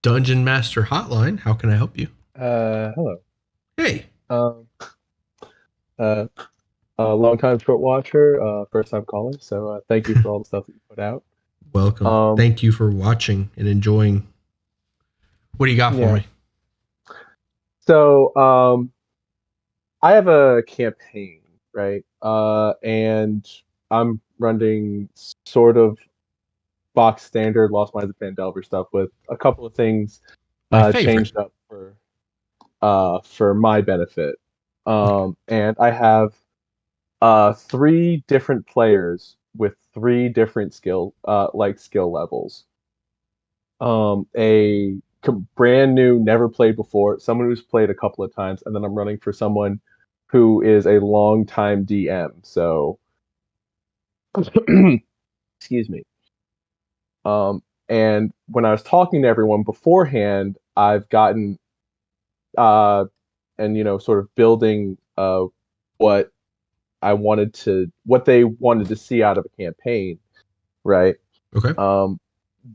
Dungeon Master Hotline. How can I help you? Hello. Hey, Um, uh, long time short watcher, first time caller. So thank you for all the stuff that you put out. welcome. Um, Thank you for watching and enjoying. What do you got for yeah. me? So I have a campaign, right? And I'm running sort of box standard Lost Mines of Pandelver stuff with a couple of things My favorite. changed up for my benefit. Okay. And I have three different players with three different skill levels. A brand new, never played before, someone who's played a couple of times, and then I'm running for someone who is a long time DM. So, excuse me. And when I was talking to everyone beforehand, I've gotten uh, and sort of building what what they wanted to see out of a campaign, right? Okay. Um,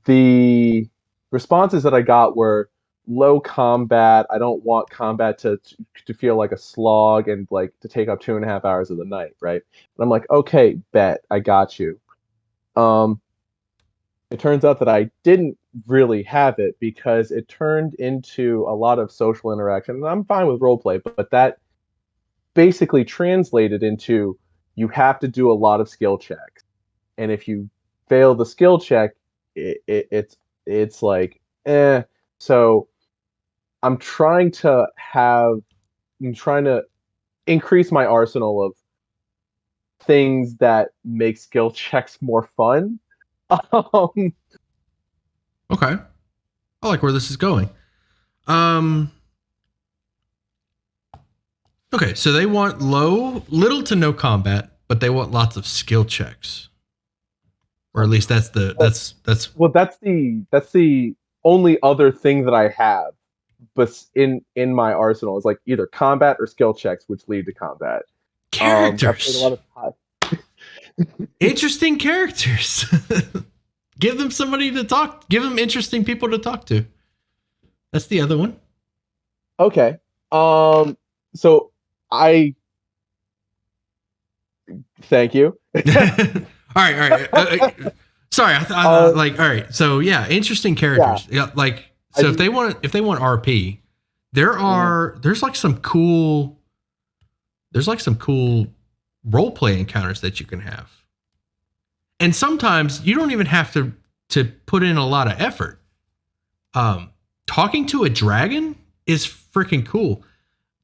the responses that I got were low combat. I don't want combat to feel like a slog and like to take up 2.5 hours of the night, right? And I'm like, okay, bet, I got you. Um, it turns out that I didn't really have it because it turned into a lot of social interaction. And I'm fine with roleplay, but that basically translated into you have to do a lot of skill checks, and if you fail the skill check, it's like So I'm trying to have I'm trying to increase my arsenal of things that make skill checks more fun. um, Okay. I like where this is going. Um. Okay, so they want little to no combat, but they want lots of skill checks, or at least well, that's well, that's the only other thing that I have, but in my arsenal is like either combat or skill checks, which lead to combat. I've played a characters. lot of Interesting characters. Give them somebody to talk. Give them interesting people to talk to. That's the other one. Okay. So I thank you. All right. Sorry, uh, like all right. So yeah, interesting yeah, characters. Yeah, like I so do. if they want RP, there Mhm. are there's like some cool role play encounters that you can have, and sometimes you don't even have to put in a lot of effort. Um, Talking to a dragon is freaking cool.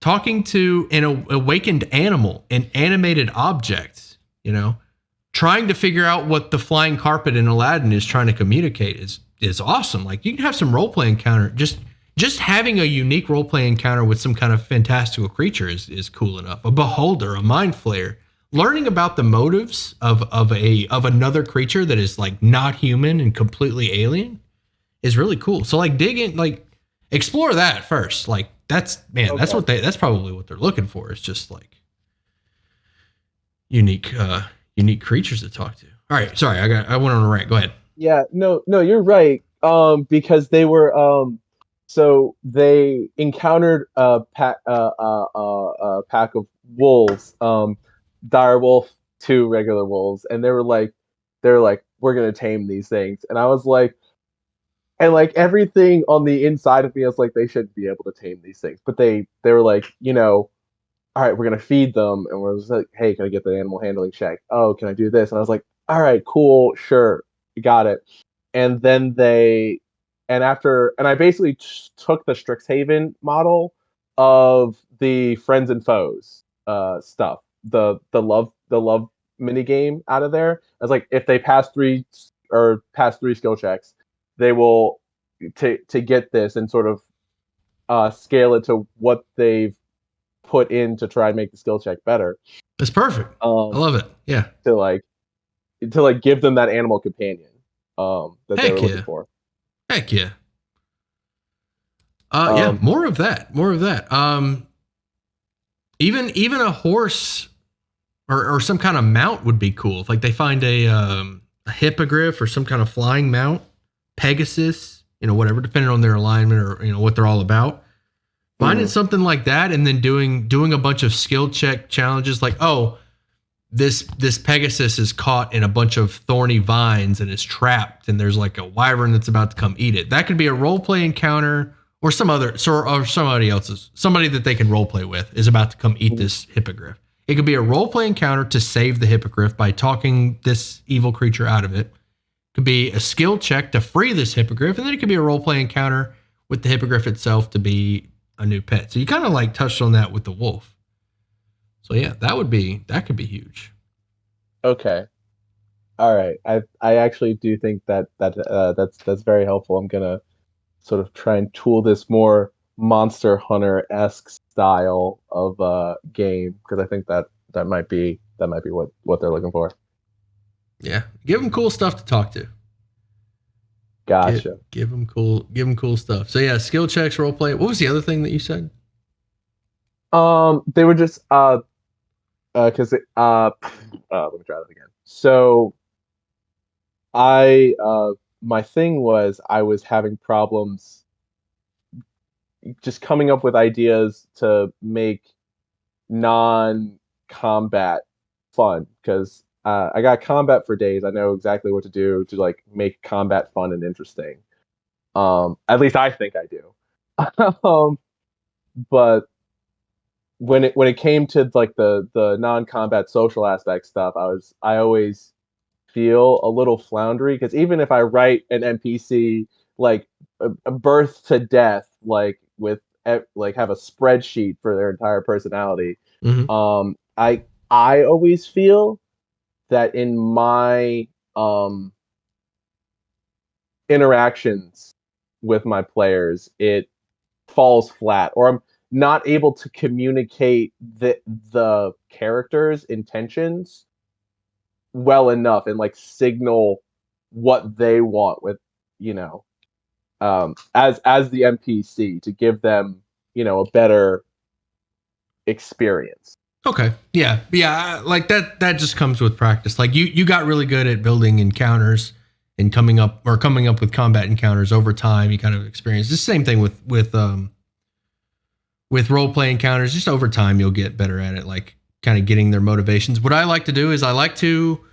Talking to an awakened animal, an animated object, trying to figure out what the flying carpet in Aladdin is trying to communicate is awesome. Like you can have some role play encounter. Just having a unique role play encounter with some kind of fantastical creature is cool enough. A beholder, a mind flayer. Learning about the motives of another creature that is like not human and completely alien is really cool. So like dig in, like explore that first. Like Okay. that's probably what they're looking for. It's just like unique unique creatures to talk to. All right, sorry, I went on a rant. Go ahead. Yeah. No. No. You're right. Because they were so they encountered a pack of wolves. Dire wolf, two regular wolves, and they're like, we're gonna tame these things, and I was like. And like everything on the inside of me, I was like, they should be able to tame these things. But they were like, all right, we're gonna feed them, and we're just like, hey, can I get the animal handling check? Oh, can I do this? And I was like, all right, cool, sure, you got it. And then I basically took the Strixhaven model of the friends and foes stuff, the love mini game out of there. I was like, if they pass three skill checks, they will to get this and sort of scale it to what they've put in to try and make the skill check better. It's perfect. I Um, love it. Yeah. to like give them that animal companion that they were Heck looking yeah. for. Heck yeah. Yeah, Um, more of that. More of that. Even a horse or some kind of mount would be cool. If like they find a hippogriff or some kind of flying mount, Pegasus. whatever, depending on their alignment or what they're all about. Finding something like that, and then doing a bunch of skill check challenges, like, oh, this Pegasus is caught in a bunch of thorny vines and is trapped, and there's like a wyvern that's about to come eat it. That could be a role play encounter, or somebody else's, somebody that they can role play with is about to come eat this hippogriff. It could be a role play encounter to save the hippogriff by talking this evil creature out of it. It could be a skill check to free this hippogriff, and then it could be a role play encounter with the hippogriff itself to be a new pet. So you kind of like touched on that with the wolf. So yeah, that could be huge. Okay. All right. I actually do think that's very helpful. I'm gonna sort of try and tool this more Monster Hunter-esque style of game, because I think that might be what they're looking for. Yeah, give them cool stuff to talk to. Gotcha. Give them cool stuff. So yeah, skill checks, role play. What was the other thing that you said? They were just because let me try that again. So I my thing was I was having problems just coming up with ideas to make non-combat fun, because I got combat for days. I know exactly what to do to like make combat fun and interesting. At least I think I do. But when it came to like the non-combat social aspect stuff, I always feel a little floundery, because even if I write an NPC like a birth to death, like with like have a spreadsheet for their entire personality, Mm-hmm. I always feel that in my um interactions with my players, it falls flat, or I'm not able to communicate the characters' intentions well enough and like signal what they want with, you know, as the NPC, to give them, a better experience. Okay. Yeah. Like that just comes with practice. Like you got really good at building encounters and coming up with combat encounters over time. You kind of experience the same thing with role play encounters. Just over time, you'll get better at it. Like kind of getting their motivations. What I like to do is I like to,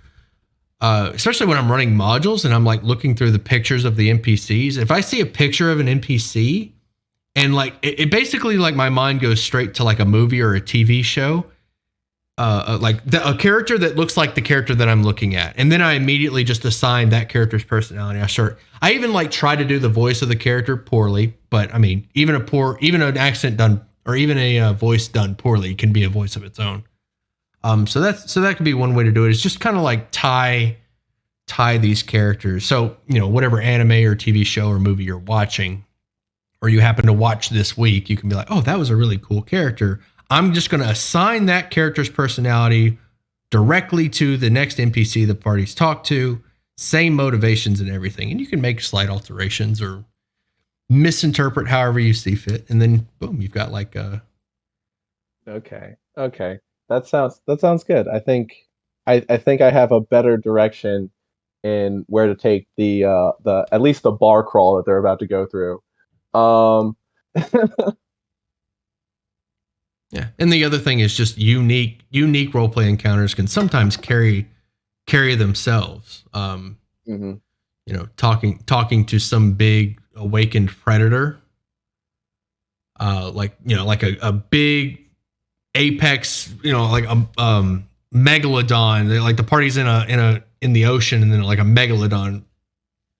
especially when I'm running modules and I'm like looking through the pictures of the NPCs. If I see a picture of an NPC and like it basically, like my mind goes straight to like a movie or a TV show. Like a character that looks like the character that I'm looking at, and then I immediately just assign that character's personality. I even like try to do the voice of the character poorly, but I mean, even an accent done, or even a voice done poorly can be a voice of its own. So that could be one way to do it. Is just kind of like tie these characters. So whatever anime or TV show or movie you're watching, or you happen to watch this week, you can be like, oh, that was a really cool character. I'm just going to assign that character's personality directly to the next NPC the party's talked to, same motivations and everything. And you can make slight alterations or misinterpret however you see fit. And then boom, you've got like a. Okay. That sounds good. I think I have a better direction in where to take the at least the bar crawl that they're about to go through. Um Yeah. And the other thing is just unique roleplay encounters can sometimes carry themselves. mm-hmm. Talking to some big awakened predator, like a big apex, like a megalodon. Like the party's in the ocean, and then like a megalodon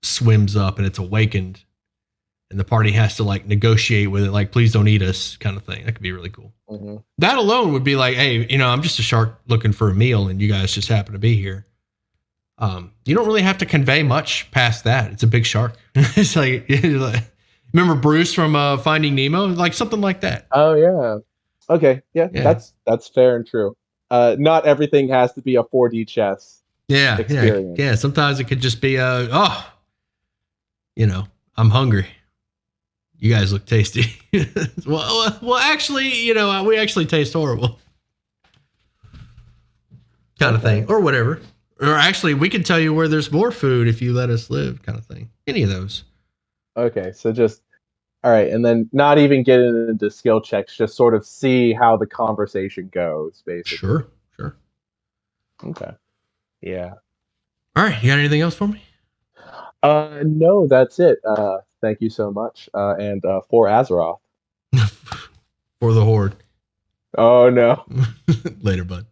swims up and it's awakened, and the party has to like negotiate with it, like, please don't eat us, kind of thing. That could be really cool. Mm-hmm. That alone would be like, hey, I'm just a shark looking for a meal, and you guys just happen to be here. You don't really have to convey much past that. It's a big shark. It's like, remember Bruce from Finding Nemo, like something like that. Oh yeah. Okay. Yeah. That's fair and true. Not everything has to be a 4D chess. Experience. Yeah. Sometimes it could just be I'm hungry. You guys look tasty. well, actually, we actually taste horrible. Kind of thing, or whatever. Or actually, we can tell you where there's more food if you let us live, kind of thing. Any of those. Okay, so just all right, and then not even getting into skill checks, just sort of see how the conversation goes, basically. Sure, sure. Okay. Yeah. All right, you got anything else for me? No, that's it. Thank you so much. And for Azeroth. For the horde. Oh no. Later, bud.